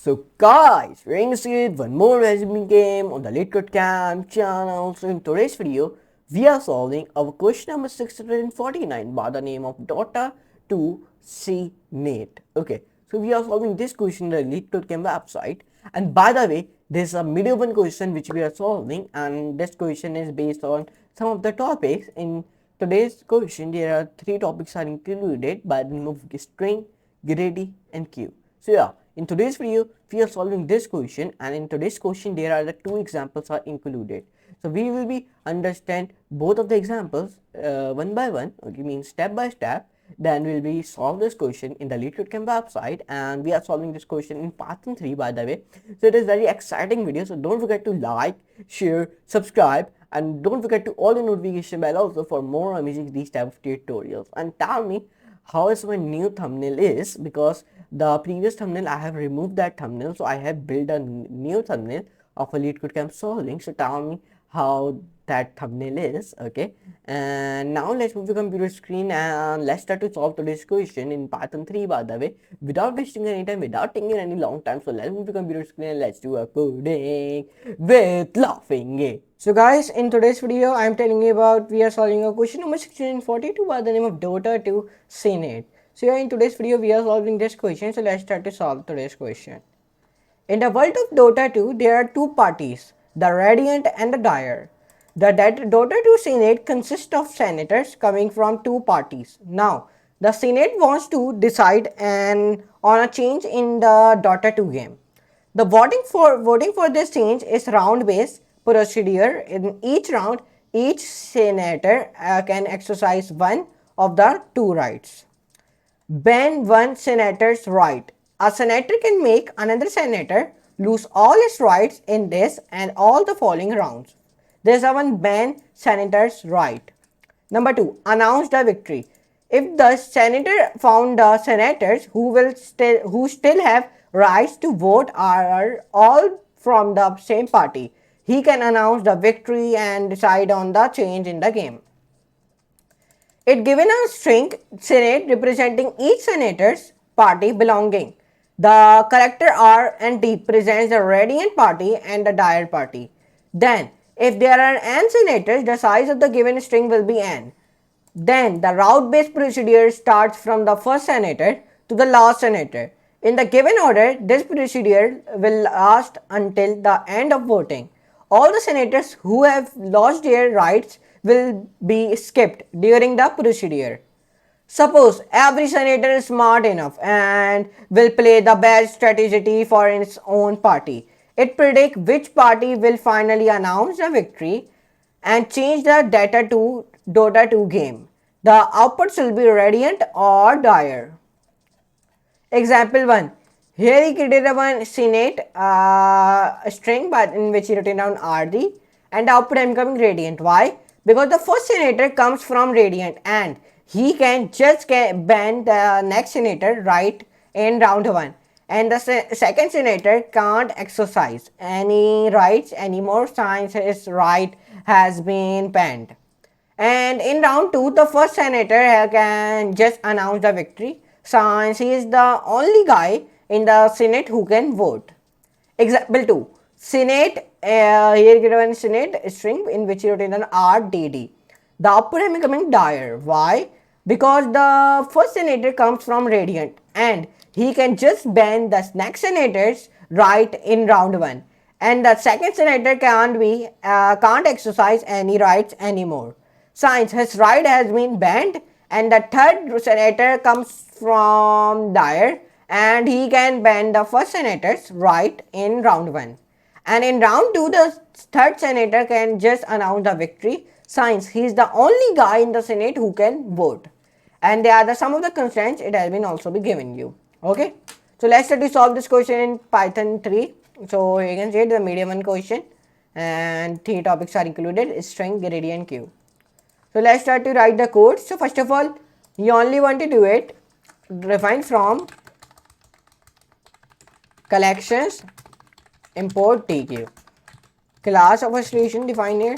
So guys, we're going to see one more resume game on the LeetCode Camp channel. So in today's video, we are solving our question number 649 by the name of Dota to CNET. Okay, so we are solving this question on the LeetCode Camp website. And by the way, there's a middle one question which we are solving, and this question is based on some of the topics. In today's question, there are three topics are included by the name of string, greedy, and queue. So yeah, in today's video, we are solving this question, and in today's question, there are the two examples are included. So we will be understand both of the examples one by one, okay, means step by step. Then we'll be solve this question in the LeetCode Camp website, and we are solving this question in Python 3 by the way. So it is very exciting video. So don't forget to like, share, subscribe, and don't forget to all the notification bell also for more amazing these type of tutorials. And tell me how is my new thumbnail is, because the previous thumbnail I have removed that thumbnail, so I have built a new thumbnail of a LeetCode Camp solving. So tell me how that thumbnail is. Okay, and now let's move to computer screen and let's start to solve today's question in Python 3 by the way, without wasting any time, without taking any long time. So let's move to computer screen and let's do a coding with laughing. So guys, in today's video I am telling you about we are solving a question number 1642 by the name of Dota to CNET. So yeah, in today's video we are solving this question. So let's start to solve today's question. In the world of Dota 2, there are two parties, the Radiant and the Dire. The Dota 2 Senate consists of senators coming from two parties. Now, the Senate wants to decide on a change in the Dota 2 game. The voting for this change is round-based procedure. In each round, each senator can exercise one of the two rights. Ban one senator's right. A senator can make another senator lose all his rights in this and all the following rounds. There's a one ban senator's right. Number 2. Announce the victory. If the senator found the senators who still have rights to vote are all from the same party, he can announce the victory and decide on the change in the game. It given a string senate representing each senator's party belonging. The character R and T presents the Radiant party and the Dire party. Then, if there are n senators, the size of the given string will be n. Then, the route-based procedure starts from the first senator to the last senator. In the given order, this procedure will last until the end of voting. All the senators who have lost their rights will be skipped during the procedure. Suppose every senator is smart enough and will play the best strategy for its own party. It predicts which party will finally announce the victory and change the Dota 2 game. The outputs will be Radiant or Dire. Example 1. Here he created a one Senate string in which he written down RD, and the output I'm coming Radiant. Why? Because the first senator comes from Radiant and he can just ban the next senator right in round 1, and the second senator can't exercise any rights anymore since his right has been banned. And in round 2, the first senator can just announce the victory since he is the only guy in the Senate who can vote. Example 2. Senate, here given Senate string in which you wrote in an RDD. The output is becoming Dire. Why? Because the first senator comes from Radiant and he can just ban the next senator's right in round 1. And the second senator can't exercise any rights anymore since his right has been banned, and the third senator comes from Dire and he can ban the first senator's right in round 1. And in round 2, the third senator can just announce the victory since he is the only guy in the Senate who can vote. And they are the sum of the constraints it has been also be given you. Okay. So let's try to solve this question in Python 3. So you can see the medium one question and three topics are included: string, greedy, and queue. So let's start to write the code. So first of all, you only want to do it define from collections import tq. Class of a solution define here.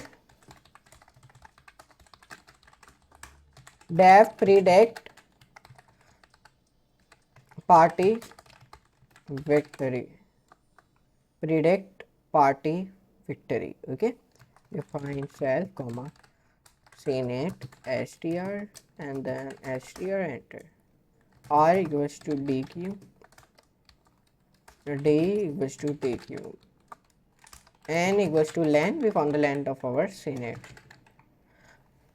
Def predict party victory. predict party victory. Okay, define self comma cnet str and then str enter. R equals to dq, d equals to dq, n equals to length. We found the length of our cnet.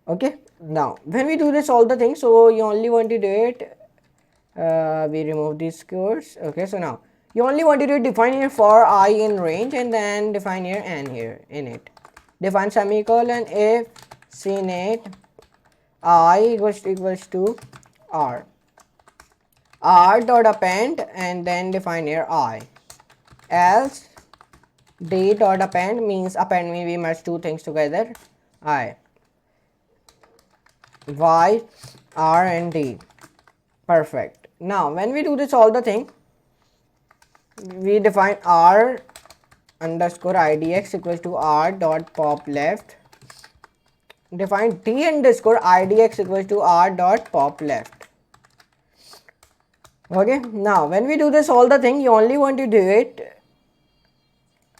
Okay, now when we do this all the things, so you only want to do it, we remove these scores. Okay, so now you only want to define here for I in range and then define here n here in it. Define semicolon if cnet I equals to r dot append and then define here I, else d dot append means append means we merge two things together, I, y, r and d. Perfect. Now when we do this all the thing, we define r underscore idx equals to r dot pop left, define d underscore idx equals to r dot pop left. Okay, now when we do this all the thing, you only want to do it,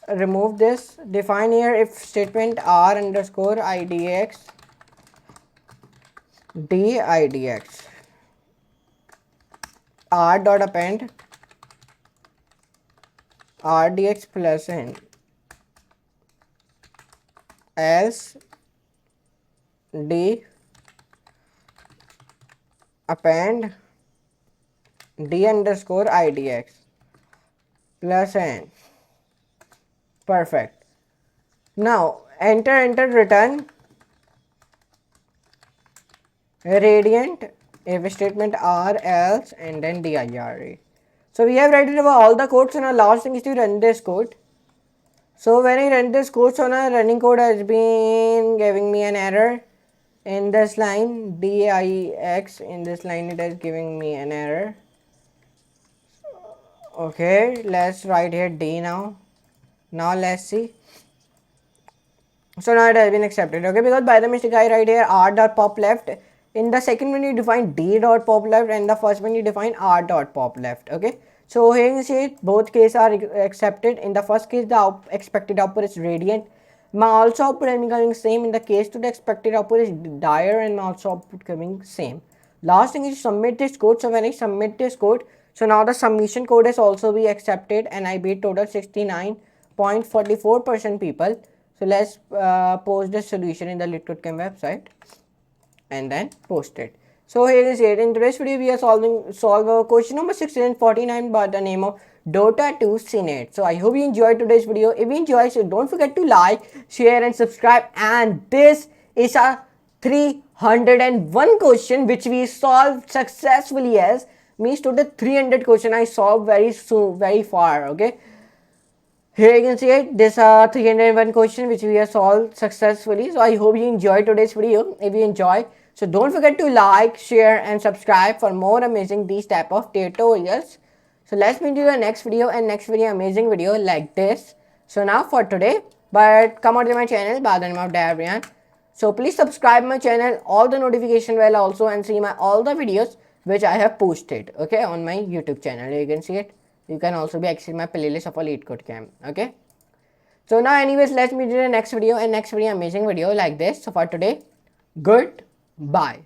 remove this, define here if statement r underscore idx d idx r dot append rdx plus n, else d append d underscore idx plus n. Perfect. Now enter return Rayyan if statement r else and then dir. So we have written about all the codes, and our last thing is to run this code. So when I run this code, so now running code has been giving me an error in this line, dix, in this line it is giving me an error. Okay, let's write here d now. Now let's see. So now it has been accepted. Okay, because by the mistake I write here r dot pop left. In the second one you define d dot pop left, and the first one you define r dot pop left. Okay, so here you see both cases are accepted. In the first case the expected output is radiant. My also output is coming same. In the case to the expected output is dire, and my also output coming same. Last thing is submit this code. So when I submit this code, so now the submission code is also be accepted, and I beat total 69.44% people. So let's post the solution in the LeetCode website and then post it. So here is it. In today's video we are solve our question number 649 by the name of Dota 2 CNET. So I hope you enjoyed today's video. If you enjoyed, so don't forget to like, share and subscribe. And this is a 301 question which we solved successfully. As means total 300 question I solved very far. Okay, here you can see it. This 301 question which we have solved successfully. So I hope you enjoyed today's video. If you enjoy, so don't forget to like, share and subscribe for more amazing these type of tutorials. So let's meet you in the next video, and next video amazing video like this. So now for today, but come out to my channel by the name of Rayyan. So please subscribe my channel, all the notification bell also, and see my all the videos which I have posted. Okay, on my YouTube channel. You can see it. You can also be accessing my playlist of a LeetCode camp. Okay. So now anyways, let's meet you in the next video, and next video amazing video like this. So for today, goodbye.